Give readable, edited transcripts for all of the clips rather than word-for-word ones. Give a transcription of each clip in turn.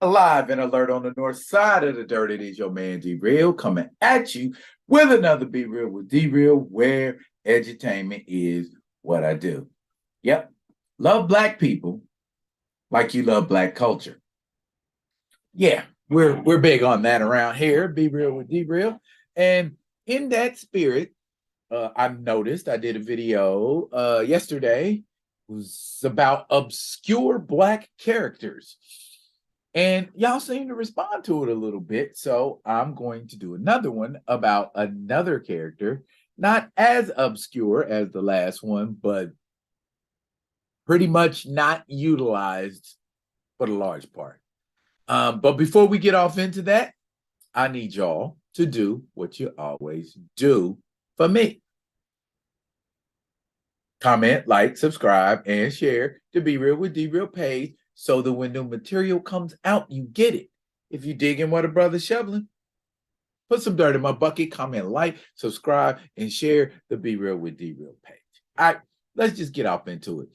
Alive and alert on the north side of the dirt. It is your man D-Real coming at you with another Be Real with D-Real, where edutainment is what I do. Yep. Love black people like you love black culture. Yeah, we're big on that around here. Be Real with D-Real. And in that spirit, I noticed I did a video yesterday. It was about obscure black characters. And y'all seem to respond to it a little bit. So I'm going to do another one about another character, not as obscure as the last one, but pretty much not utilized for the large part. But before we get off into that, I need y'all to do what you always do for me. Comment, like, subscribe, and share to Be Real with D-Real page so that when new material comes out, you get it. If you digging what a brother's shoveling, put some dirt in my bucket, comment, like, subscribe, and share the Be Real with D-Real page. All right, let's just get off into it.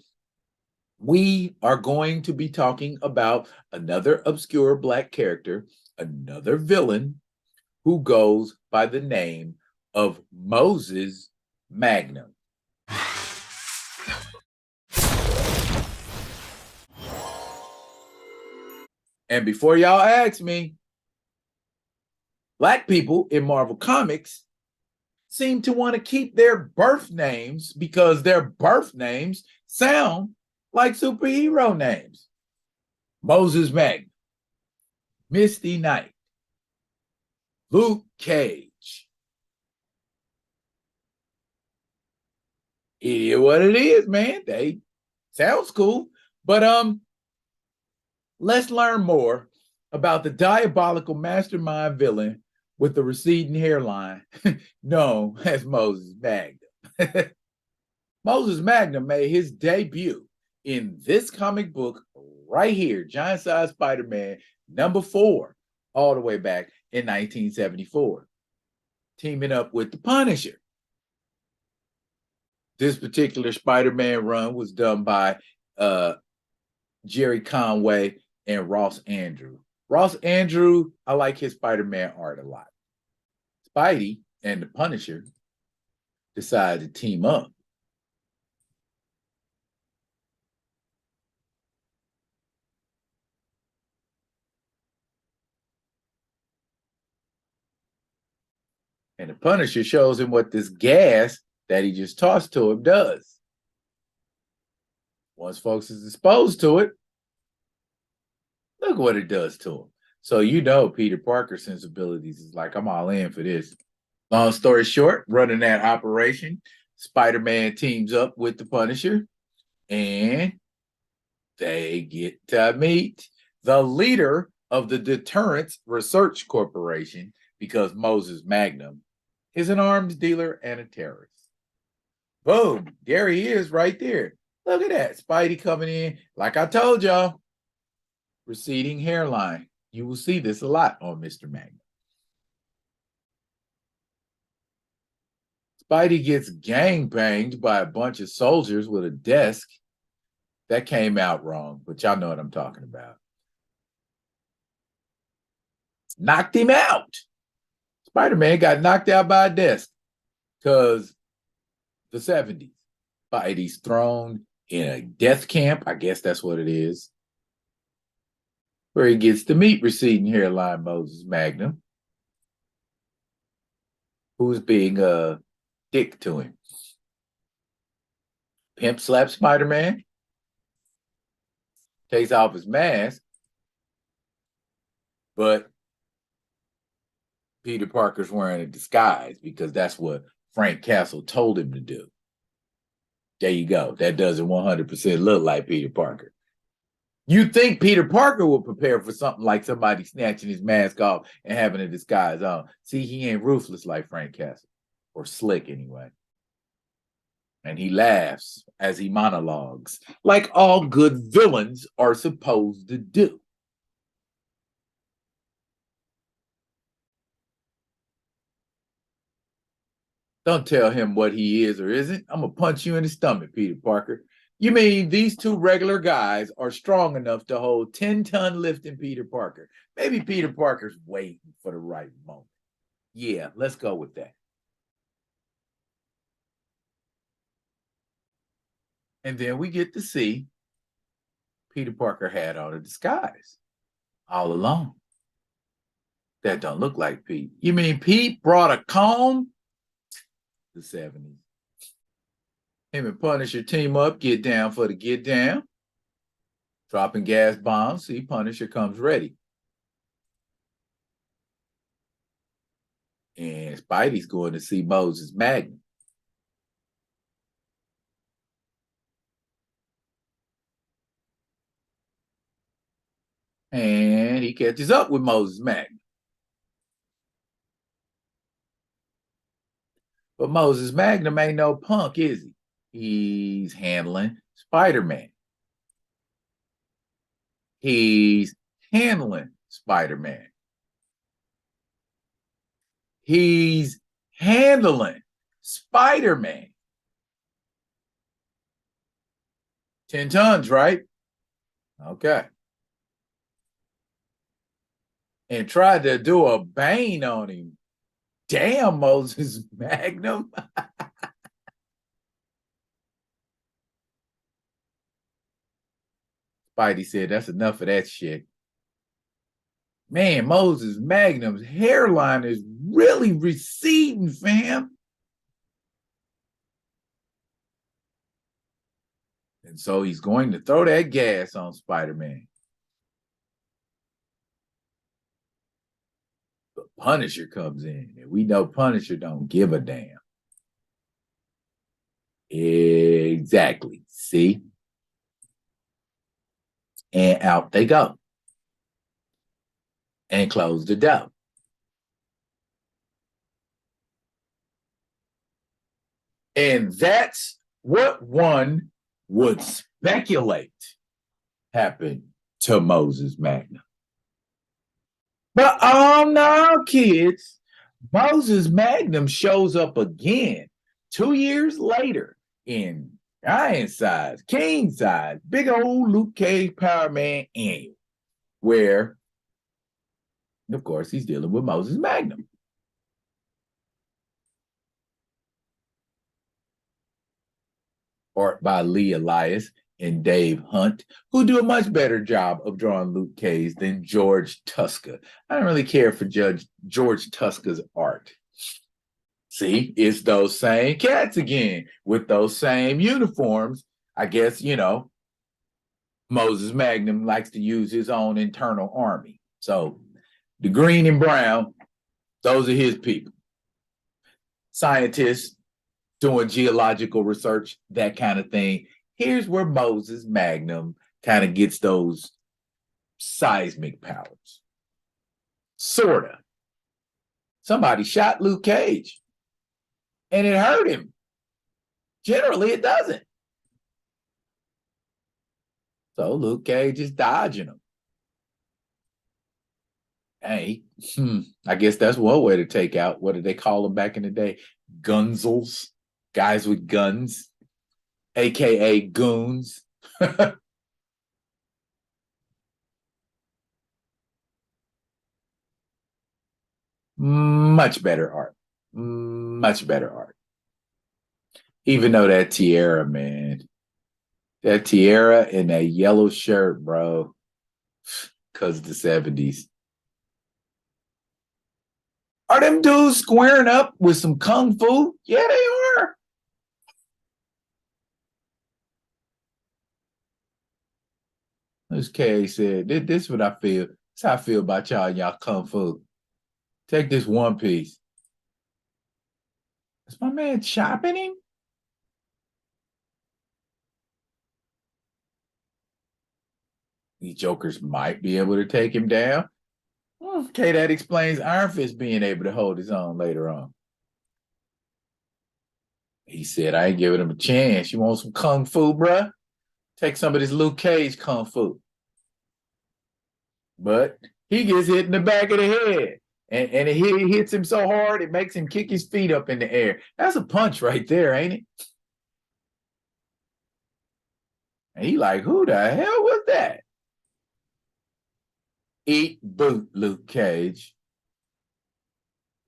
We are going to be talking about another obscure black character, another villain who goes by the name of Moses Magnum. And before y'all ask me, black people in Marvel Comics seem to want to keep their birth names because their birth names sound like superhero names. Moses Magnum, Misty Knight, Luke Cage. It is what it is, man. They sounds cool. But let's learn more about the diabolical mastermind villain with the receding hairline known as Moses Magnum. Moses Magnum made his debut in this comic book right here, Giant Size Spider-Man #4, all the way back in 1974, teaming up with the Punisher. This particular Spider-Man run was done by Jerry Conway and Ross Andru. Ross Andru, I like his Spider-Man art a lot. Spidey and the Punisher decided to team up. And the Punisher shows him what this gas that he just tossed to him does. Once folks is exposed to it, look what it does to him. So you know Peter Parker's sensibilities is like, I'm all in for this. Long story short, running that operation, Spider-Man teams up with the Punisher, and they get to meet the leader of the Deterrence Research Corporation, because Moses Magnum is an arms dealer and a terrorist. Boom, there he is right there. Look at that, Spidey coming in. Like I told y'all, receding hairline. You will see this a lot on Mr. Magnum. Spidey gets gang-banged by a bunch of soldiers with a desk. That came out wrong, but y'all know what I'm talking about. Knocked him out. Spider-Man got knocked out by a desk because the 70s. Spidey's thrown in a death camp. I guess that's what it is, where he gets to meet receding hairline Moses Magnum, who's being a dick to him. Pimp slaps Spider-Man, takes off his mask, but Peter Parker's wearing a disguise because that's what Frank Castle told him to do. There you go. That doesn't 100% look like Peter Parker. You'd think Peter Parker would prepare for something like somebody snatching his mask off and having a disguise on. See, he ain't ruthless like Frank Castle, or slick anyway. And he laughs as he monologues, like all good villains are supposed to do. Don't tell him what he is or isn't. I'm going to punch you in the stomach, Peter Parker. You mean these two regular guys are strong enough to hold 10-ton lifting Peter Parker? Maybe Peter Parker's waiting for the right moment. Yeah, let's go with that. And then we get to see Peter Parker had on a disguise all along. That don't look like Pete. You mean Pete brought a comb? The 70s. Him and Punisher team up, get down for the get down. Dropping gas bombs. See, Punisher comes ready. And Spidey's going to see Moses Magnum. And he catches up with Moses Magnum. But Moses Magnum ain't no punk, is he? He's handling Spider-Man. He's handling Spider-Man. He's handling Spider-Man. 10 tons, right? Okay. And tried to do a Bane on him. Damn, Moses Magnum. Spidey said, that's enough of that shit. Man, Moses Magnum's hairline is really receding, fam. And so he's going to throw that gas on Spider-Man. But Punisher comes in, and we know Punisher don't give a damn. Exactly. See? And out they go. And close the door. And that's what one would speculate happened to Moses Magnum. But oh no, kids, Moses Magnum shows up again 2 years later in giant size, king size, big old Luke Cage Power Man annual, where, of course, he's dealing with Moses Magnum. Art by Lee Elias and Dave Hunt, who do a much better job of drawing Luke Cage than George Tuska. I don't really care for George Tuska's art. See, it's those same cats again with those same uniforms. I guess, Moses Magnum likes to use his own internal army. So the green and brown, those are his people. Scientists doing geological research, that kind of thing. Here's where Moses Magnum kind of gets those seismic powers. Sorta. Somebody shot Luke Cage, and it hurt him. Generally, it doesn't. So Luke Cage is dodging him. Hey, I guess that's one way to take out, what did they call them back in the day? Gunzels, guys with guns, AKA goons. Much better art. Much better art. Even though that tiara, man, that tiara and that yellow shirt, bro, because the 70s. Are them dudes squaring up with some kung fu? Yeah, they are. This K said, this is what I feel. This is how I feel about y'all and y'all kung fu. Take this one piece. Is my man chopping him? These jokers might be able to take him down. Okay, that explains Iron Fist being able to hold his own later on. He said, I ain't giving him a chance. You want some kung fu, bruh? Take some of this Luke Cage kung fu. But he gets hit in the back of the head. And it hits him so hard, it makes him kick his feet up in the air. That's a punch right there, ain't it? And he like, who the hell was that? Eat boot, Luke Cage.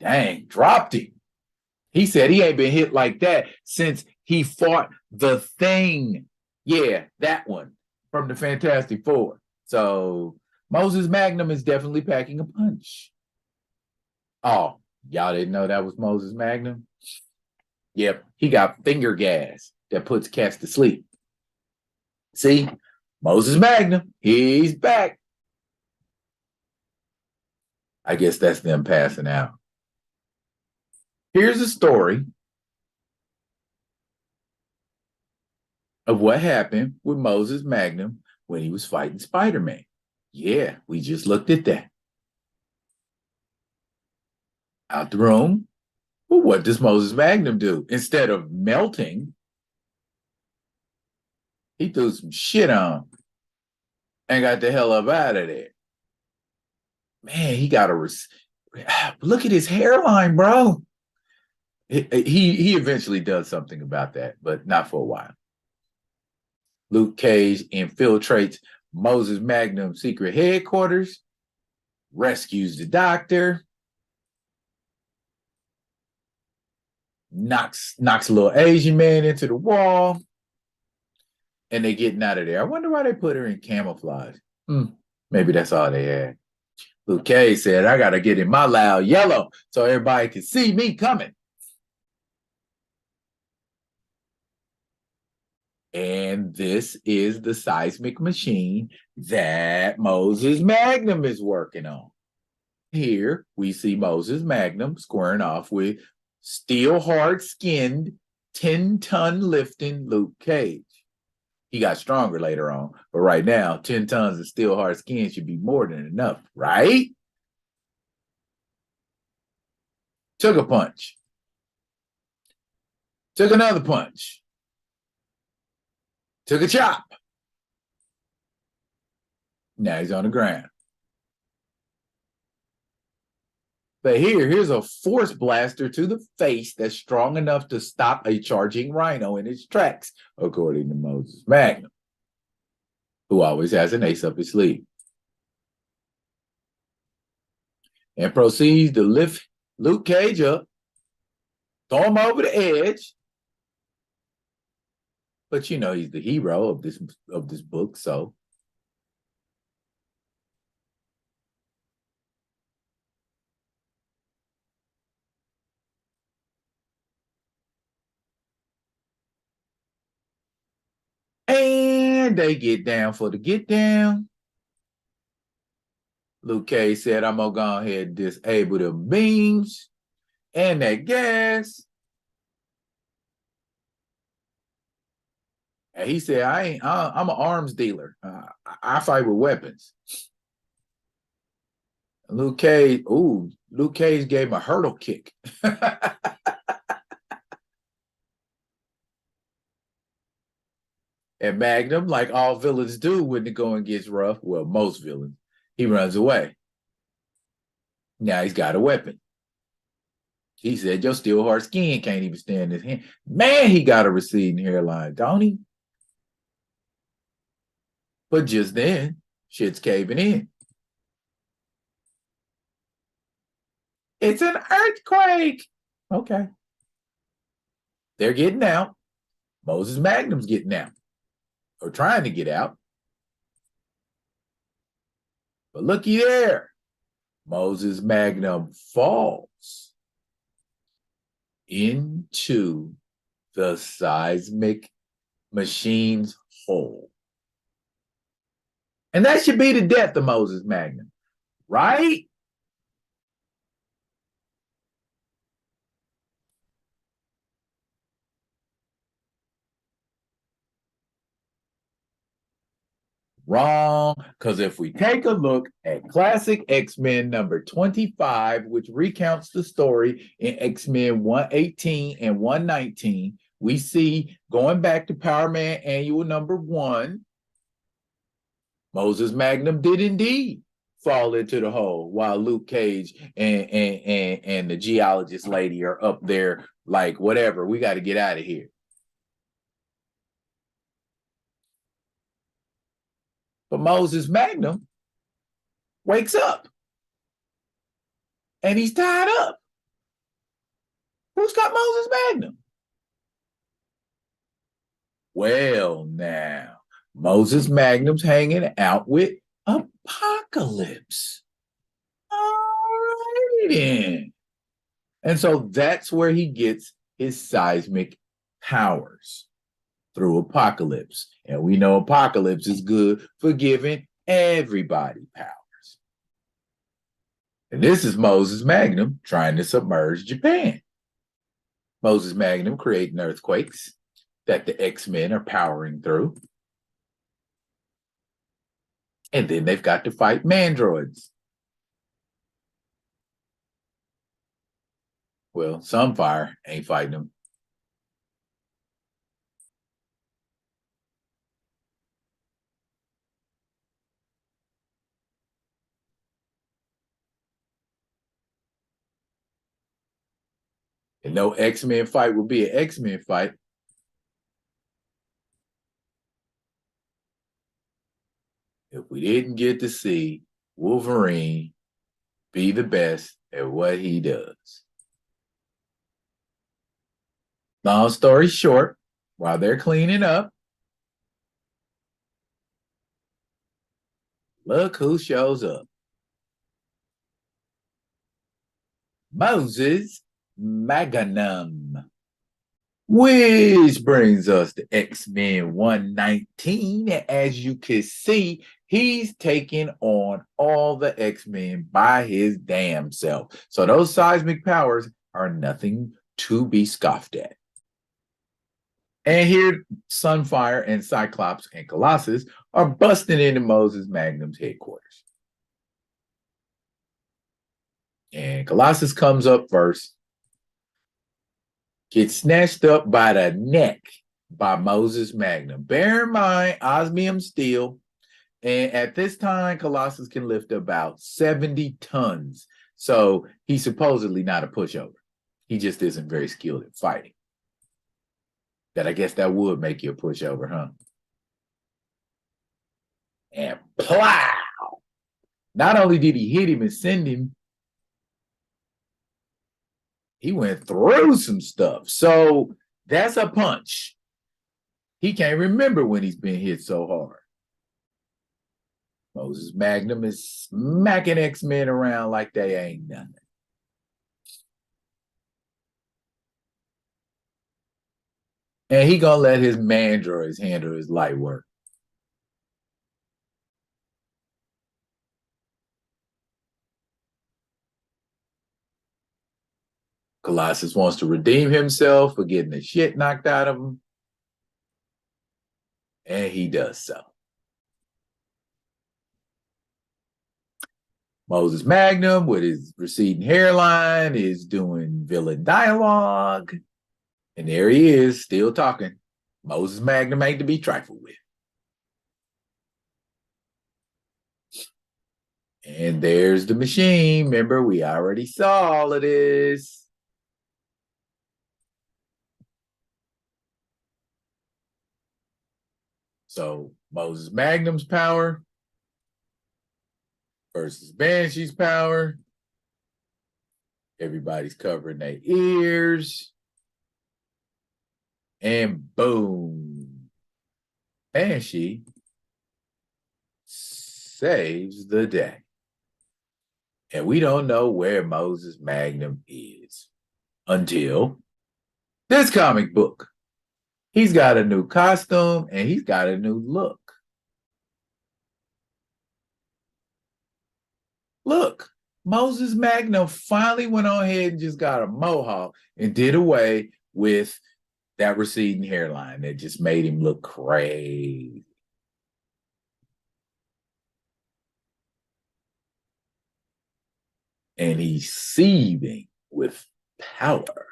Dang, dropped him. He said he ain't been hit like that since he fought the Thing. Yeah, that one from the Fantastic Four. So Moses Magnum is definitely packing a punch. Oh, y'all didn't know that was Moses Magnum? Yep, he got finger gas that puts cats to sleep. See, Moses Magnum, he's back. I guess that's them passing out. Here's a story of what happened with Moses Magnum when he was fighting Spider-Man. Yeah, we just looked at that. Out the room. Well, what does Moses Magnum do? Instead of melting, he threw some shit on and got the hell up out of there. Man, he got a look at his hairline, bro. He eventually does something about that, but not for a while. Luke Cage infiltrates Moses Magnum's secret headquarters, rescues the doctor, knocks a little Asian man into the wall, and they getting out of there. I wonder why they put her in camouflage. Maybe that's all they had. Luke Cage said, I got to get in my loud yellow so everybody can see me coming. And this is the seismic machine that Moses Magnum is working on. Here we see Moses Magnum squaring off with steel hard-skinned, 10-ton lifting Luke Cage. He got stronger later on, but right now, 10 tons of steel hard skin should be more than enough, right? Took a punch. Took another punch. Took a chop. Now he's on the ground. But here's a force blaster to the face that's strong enough to stop a charging rhino in its tracks, according to Moses Magnum, who always has an ace up his sleeve. And proceeds to lift Luke Cage up, throw him over the edge. But you know he's the hero of this book, so. And they get down for the get down. Luke Cage said, I'm gonna go ahead and disable the beams and that gas. And he said, I'm an arms dealer. I fight with weapons. Luke Cage gave him a hurdle kick. And Magnum, like all villains do when the going gets rough, well, most villains, he runs away. Now he's got a weapon. He said, your steel hard skin can't even stand his hand. Man, he got a receding hairline, don't he? But just then, shit's caving in. It's an earthquake. Okay. They're getting out. Moses Magnum's getting out. Or trying to get out. But looky there. Moses Magnum falls into the seismic machine's hole. And that should be the death of Moses Magnum, right? Wrong, because if we take a look at classic X-Men number 25, which recounts the story in X-Men 118 and 119, we see going back to Power Man Annual number 1, Moses Magnum did indeed fall into the hole while Luke Cage and the geologist lady are up there like, whatever, we got to get out of here. But Moses Magnum wakes up and he's tied up. Who's got Moses Magnum? Well, now, Moses Magnum's hanging out with Apocalypse. All right, then. And so that's where he gets his seismic powers through Apocalypse. And we know Apocalypse is good for giving everybody powers. And this is Moses Magnum trying to submerge Japan. Moses Magnum creating earthquakes that the X-Men are powering through. And then they've got to fight mandroids. Well, Sunfire ain't fighting them. And no X-Men fight will be an X-Men fight. If we didn't get to see Wolverine be the best at what he does. Long story short, while they're cleaning up, look who shows up. Moses Magnum. Which brings us to X-Men 119. As you can see, he's taking on all the X-Men by his damn self. So those seismic powers are nothing to be scoffed at. And here, Sunfire and Cyclops and Colossus are busting into Moses Magnum's headquarters. And Colossus comes up first, gets snatched up by the neck by Moses Magnum. Bear in mind, osmium steel. And at this time, Colossus can lift about 70 tons. So he's supposedly not a pushover. He just isn't very skilled at fighting. That I guess that would make you a pushover, huh? And plow! Not only did he hit him and send him, he went through some stuff. So that's a punch. He can't remember when he's been hit so hard. Moses Magnum is smacking X-Men around like they ain't nothing. And he gonna let his mandroids handle his light work. Colossus wants to redeem himself for getting the shit knocked out of him. And he does so. Moses Magnum, with his receding hairline, is doing villain dialogue. And there he is, still talking. Moses Magnum ain't to be trifled with. And there's the machine. Remember, we already saw all of this. So Moses Magnum's power versus Banshee's power. Everybody's covering their ears. And boom. Banshee saves the day. And we don't know where Moses Magnum is until this comic book. He's got a new costume and he's got a new look. Look, Moses Magnum finally went on ahead and just got a mohawk and did away with that receding hairline that just made him look crazy. And he's seething with power.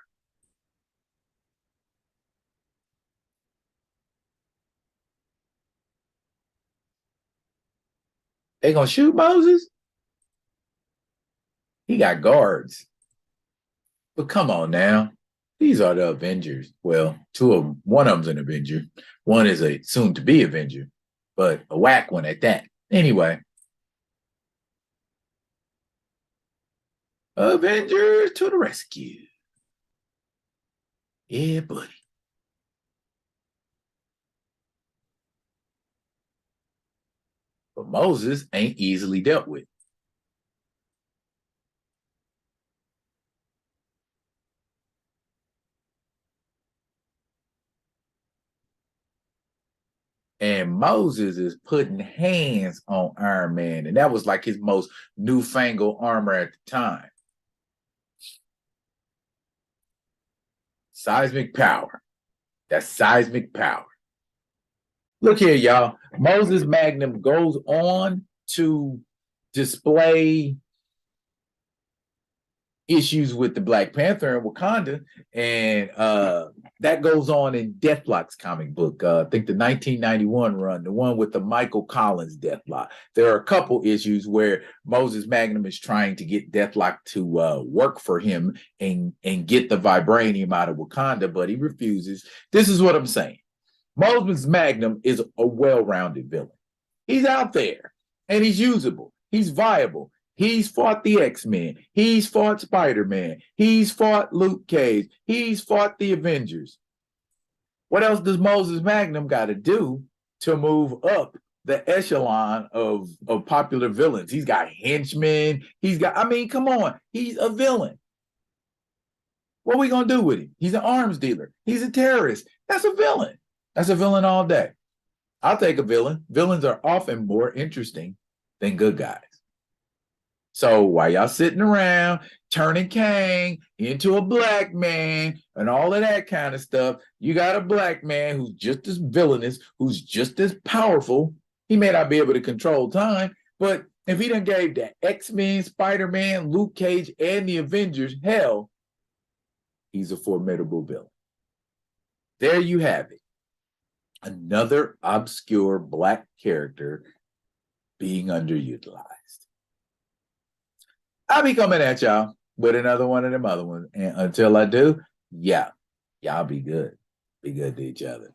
They gonna shoot Moses? He got guards. But come on now. These are the Avengers. Well, one of them's an Avenger. One is a soon-to-be Avenger. but a whack one at that. Anyway, Avengers to the rescue. Yeah, buddy. But Moses ain't easily dealt with. And Moses is putting hands on Iron Man. And that was like his most newfangled armor at the time. Seismic power. That's seismic power. Look here, y'all. Moses Magnum goes on to display issues with the Black Panther and Wakanda, and that goes on in Deathlock's comic book. I think the 1991 run, the one with the Michael Collins Deathlock. There are a couple issues where Moses Magnum is trying to get Deathlock to work for him and get the vibranium out of Wakanda, but he refuses. This is what I'm saying. Moses Magnum is a well-rounded villain. He's out there and he's usable. He's viable. He's fought the X-Men. He's fought Spider-Man. He's fought Luke Cage. He's fought the Avengers. What else does Moses Magnum got to do to move up the echelon of popular villains? He's got henchmen. I mean, come on. He's a villain. What are we going to do with him? He's an arms dealer. He's a terrorist. That's a villain. That's a villain all day. I'll take a villain. Villains are often more interesting than good guys. So while y'all sitting around turning Kang into a black man and all of that kind of stuff, you got a black man who's just as villainous, who's just as powerful. He may not be able to control time, but if he done gave the X-Men, Spider-Man, Luke Cage, and the Avengers hell, he's a formidable villain. There you have it. Another obscure black character being underutilized. I'll be coming at y'all with another one of them other ones. And until I do, y'all be good. Be good to each other.